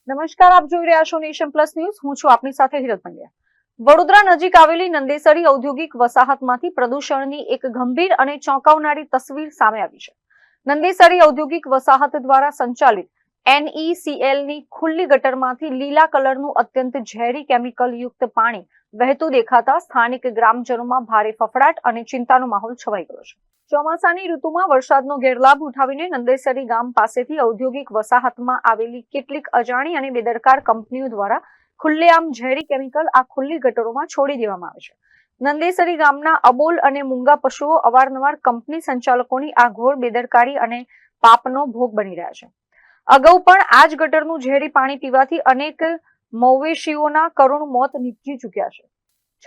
નમસ્કાર, આપ જોઈ રહ્યા છો નેશન પ્લસ ન્યૂઝ. હું છું આપની સાથે હિરલ પંડ્યા. વડોદરા નજીક આવેલી નંદેસરી ઔદ્યોગિક વસાહતમાંથી પ્રદૂષણની એક ગંભીર અને ચોંકાવનારી તસવીર સામે આવી છે. નંદેસરી ઔદ્યોગિક વસાહત દ્વારા સંચાલિત NECL ની ખુલ્લી ગટરમાંથી લીલા કલરનું અત્યંત ઝેરી કેમિકલ યુક્ત પાણી વહેતું દેખાતા સ્થાનિક ગ્રામજનોમાં ભારે ફફડાટ અને ચિંતાનો માહોલ છવાઈ ગયો છે. ચોમાસાની ઋતુમાં વરસાદનો ગેરલાભ ઉઠાવીને નંદેસરી ગામ પાસેથી ઔદ્યોગિક વસાહતમાં આવેલી કેટલીક અજાણી અને બેદરકાર કંપનીઓ દ્વારા ખુલ્લેઆમ ઝેરી કેમિકલ આ ખુલ્લી ગટરોમાં છોડી દેવામાં આવે છે. નંદેસરી ગામના અબોલ અને મૂંગા પશુઓ અવારનવાર કંપની સંચાલકોની આ ઘોર બેદરકારી અને પાપનો ભોગ બની રહ્યા છે. અગાઉ પણ આ જ ગટરનું ઝેરી પાણી પીવાથી અનેક મવેશીઓના કરુણ મોત નીપજી ચૂક્યા છે.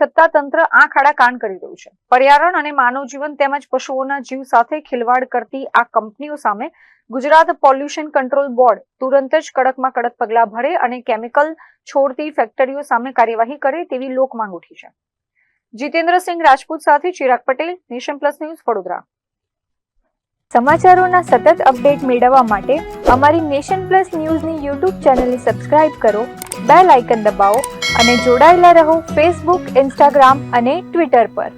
છતાં તંત્ર આંખ આડા કાન કરી રહ્યું છે. પર્યાવરણ અને માનવ જીવન તેમજ પશુઓના જીવ સાથે ખિલવાડ કરતી આ કંપનીઓ સામે ગુજરાત પોલ્યુશન કંટ્રોલ બોર્ડ તુરંત જ કડકમાં કડક પગલાં ભરે અને કેમિકલ છોડતી ફેક્ટરીઓ સામે કાર્યવાહી કરે તેવી લોકમાંગ ઉઠી છે. જીતેન્દ્રસિંહ રાજપૂત સાથે Chirag Patel, nation plus news, Vadodara. સમાચારોના સતત અપડેટ મેળવવા માટે અમારી નેશન પ્લસ ન્યૂઝની યુટ્યુબ ચેનલને સબસ્ક્રાઇબ કરો, બેલ આઇકન દબાવો અને જોડાયેલા રહો ફેસબુક, ઇન્સ્ટાગ્રામ અને ટ્વિટર પર.